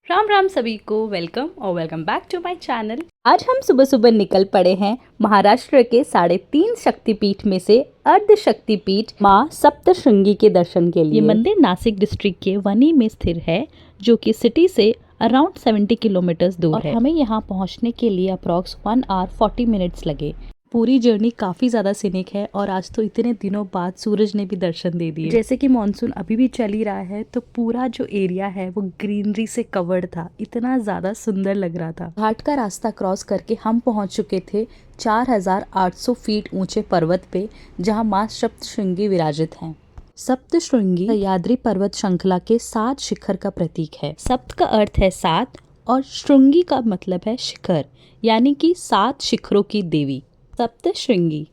राम राम सभी को वेलकम और welcome back to my channel. आज हम सुबह सुबह निकल पड़े हैं महाराष्ट्र के 3.5 शक्तिपीठ में से अर्ध शक्तिपीठ माँ सप्तशृंगी के दर्शन के लिए। ये मंदिर नासिक डिस्ट्रिक्ट के वनी में स्थिर है, जो कि सिटी से अराउंड 70 किलोमीटर्स दूर है। हमें यहाँ पहुँचने के लिए अप्रॉक्स 1 आवर 40 मिनट्स लगे। पूरी जर्नी काफ़ी ज़्यादा सीनिक है और आज तो इतने दिनों बाद सूरज ने भी दर्शन दे दिए। जैसे कि मानसून अभी भी चल ही रहा है तो पूरा जो एरिया है वो ग्रीनरी से कवर्ड था, इतना ज़्यादा सुंदर लग रहा था। घाट का रास्ता क्रॉस करके हम पहुंच चुके थे 4800 फीट ऊंचे पर्वत पे, जहां माँ सप्तशृंगी विराजित हैं। सप्तशृंगी सह्याद्री पर्वत श्रृंखला के 7 शिखर का प्रतीक है। सप्त का अर्थ है 7 और श्रृंगी का मतलब है शिखर, यानी कि 7 शिखरों की देवी सप्तशृंगी।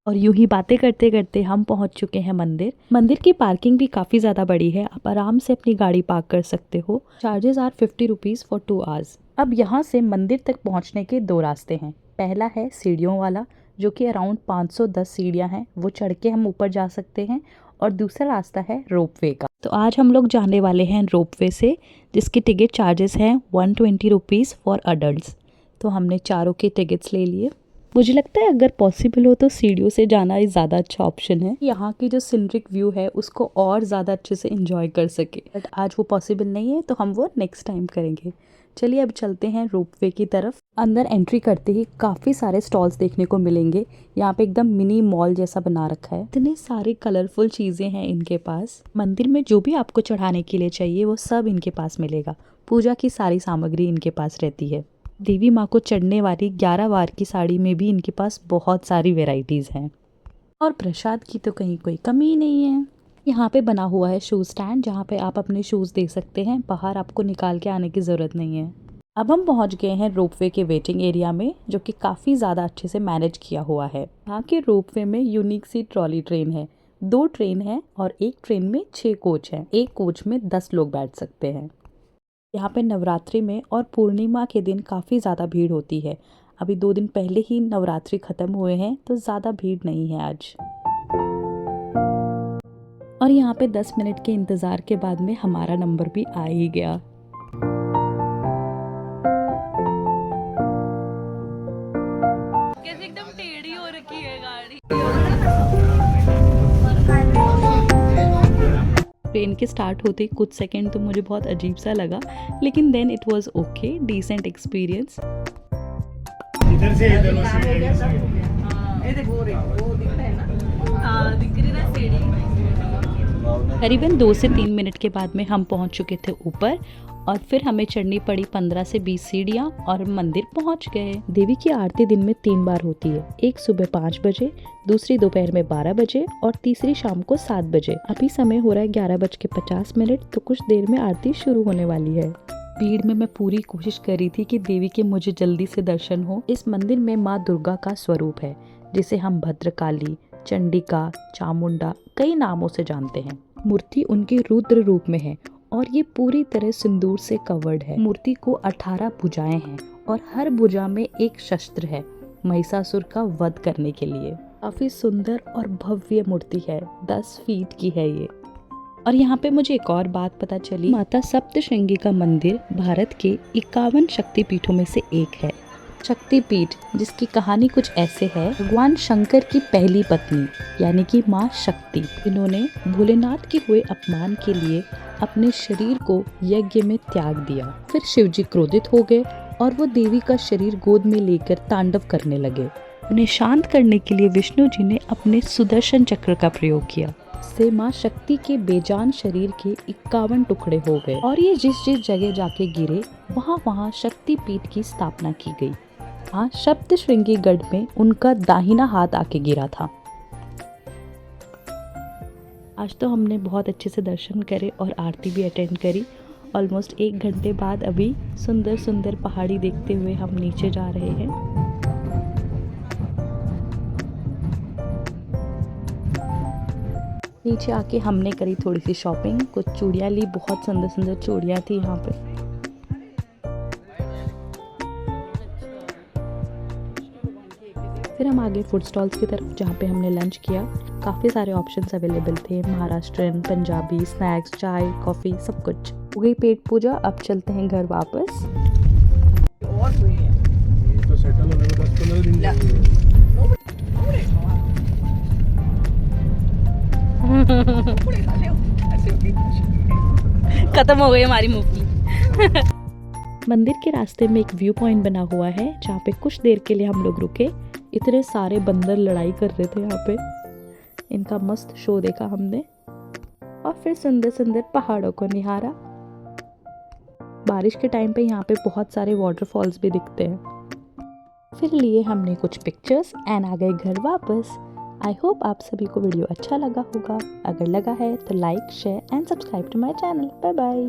और यूं ही बातें करते करते हम पहुंच चुके हैं मंदिर की पार्किंग भी काफ़ी ज़्यादा बड़ी है, आप आराम से अपनी गाड़ी पार्क कर सकते हो। Charges are 50 rupees for 2 hours. अब यहाँ से मंदिर तक पहुँचने के 2 रास्ते हैं। पहला है सीढ़ियों वाला, जो कि अराउंड 510 सीढ़ियाँ हैं, वो चढ़ के हम ऊपर जा सकते हैं। और दूसरा रास्ता है रोपवे का। तो आज हम लोग जाने वाले हैं रोपवे से, जिसकी टिकट चार्जेस हैं 120 रुपीज़ फॉर अडल्ट। तो हमने चारों के टिकट्स ले लिए। मुझे लगता है अगर पॉसिबल हो तो सीढ़ियों से जाना ही ज़्यादा अच्छा ऑप्शन है, यहाँ की जो सिनरिक व्यू है उसको और ज़्यादा अच्छे से एंजॉय कर सके। बट आज वो पॉसिबल नहीं है तो हम वो नेक्स्ट टाइम करेंगे। चलिए अब चलते हैं रोपवे की तरफ। अंदर एंट्री करते ही काफ़ी सारे स्टॉल्स देखने को मिलेंगे। यहाँ पे एकदम मिनी मॉल जैसा बना रखा है, इतने सारी कलरफुल चीज़ें हैं इनके पास। मंदिर में जो भी आपको चढ़ाने के लिए चाहिए वो सब इनके पास मिलेगा। पूजा की सारी सामग्री इनके पास रहती है। देवी माँ को चढ़ने वाली 11 वार की साड़ी में भी इनके पास बहुत सारी वेराइटीज़ हैं। और प्रसाद की तो कहीं कोई कमी ही नहीं है। यहाँ पे बना हुआ है शूज़ स्टैंड, जहाँ पे आप अपने शूज़ दे सकते हैं, बाहर आपको निकाल के आने की ज़रूरत नहीं है। अब हम पहुँच गए हैं रोपवे के वेटिंग एरिया में, जो कि काफ़ी ज़्यादा अच्छे से मैनेज किया हुआ है। यहाँ के रोपवे में यूनिक सी ट्रॉली ट्रेन है। 2 ट्रेन है और एक ट्रेन में 6 कोच हैं। एक कोच में 10 लोग बैठ सकते हैं। यहाँ पे नवरात्रि में और पूर्णिमा के दिन काफ़ी ज़्यादा भीड़ होती है। अभी 2 दिन पहले ही नवरात्रि ख़त्म हुए हैं तो ज़्यादा भीड़ नहीं है आज। और यहाँ पे 10 मिनट के इंतज़ार के बाद में हमारा नंबर भी आ ही गया। कैसे एकदम टेढ़ी हो रखी है गाड़ी। ट्रेन के स्टार्ट होते कुछ सेकंड तो मुझे बहुत अजीब सा लगा, लेकिन then it was okay, decent experience. इधर से करीबन 2 से 3 मिनट के बाद में हम पहुंच चुके थे ऊपर, और फिर हमें चढ़नी पड़ी 15 से 20 सीढ़ियाँ और मंदिर पहुंच गए। देवी की आरती दिन में 3 बार होती है, एक सुबह 5 बजे, दूसरी दोपहर में 12 बजे और तीसरी शाम को 7 बजे। अभी समय हो रहा है 11:50, तो कुछ देर में आरती शुरू होने वाली है। भीड़ में मैं पूरी कोशिश कर रही थी कि देवी के मुझे जल्दी से दर्शन हो। इस मंदिर में माँ दुर्गा का स्वरूप है, जिसे हम भद्रकाली, चंडिका, चामुंडा कई नामों से जानते हैं। मूर्ति उनके रुद्र रूप में है और ये पूरी तरह सिंदूर से कवर्ड है। मूर्ति को 18 भुजाएं हैं और हर भुजा में एक शस्त्र है, महिषासुर का वध करने के लिए। काफी सुंदर और भव्य मूर्ति है, 10 फीट की है ये। और यहाँ पे मुझे एक और बात पता चली, माता सप्तशृंगी का मंदिर भारत के 51 शक्तिपीठों में से एक है। शक्तिपीठ जिसकी कहानी कुछ ऐसे है, भगवान शंकर की पहली पत्नी यानी कि माँ शक्ति, इन्होंने भोलेनाथ के हुए अपमान के लिए अपने शरीर को यज्ञ में त्याग दिया। फिर शिवजी क्रोधित हो गए और वो देवी का शरीर गोद में लेकर तांडव करने लगे। उन्हें शांत करने के लिए विष्णु जी ने अपने सुदर्शन चक्र का प्रयोग किया। से माँ शक्ति के बेजान शरीर के 51 टुकड़े हो गए और ये जिस जिस जगह जाके गिरे वहाँ शक्तिपीठ की स्थापना की गई। हाँ, सप्तशृंगी गढ़ में उनका दाहिना हाथ आके गिरा था। आज तो हमने बहुत अच्छे से दर्शन करे और आरती भी अटेंड करी। ऑलमोस्ट 1 घंटे बाद अभी सुंदर सुंदर पहाड़ी देखते हुए हम नीचे जा रहे हैं। नीचे आके हमने करी थोड़ी सी शॉपिंग, कुछ चूड़ियाँ ली, बहुत सुंदर सुंदर चूड़ियाँ थी यहाँ पे। फिर हम आगे फूड स्टॉल्स की तरफ, जहाँ पे हमने लंच किया। काफ़ी सारे ऑप्शंस अवेलेबल थे, महाराष्ट्रन, पंजाबी, स्नैक्स, चाय, कॉफ़ी, सब कुछ। हो गई पेट पूजा, अब चलते हैं घर वापस। और हुई है ये तो सेटल होने में 10-15 दिन लगेंगे। खत्म हो गई हमारी मूंगफली। मंदिर के रास्ते में एक व्यू पॉइंट बना हुआ है, जहाँ पे कुछ देर के लिए हम लोग रुके। इतने सारे बंदर लड़ाई कर रहे थे यहाँ पे, इनका मस्त शो देखा हमने और फिर सुंदर सुंदर पहाड़ों को निहारा। बारिश के टाइम पे यहाँ पे बहुत सारे वाटरफॉल्स भी दिखते हैं। फिर लिए हमने कुछ पिक्चर्स एंड आ गए घर वापस। आई होप आप सभी को वीडियो अच्छा लगा होगा। अगर लगा है तो like, share and subscribe to my channel. Bye bye.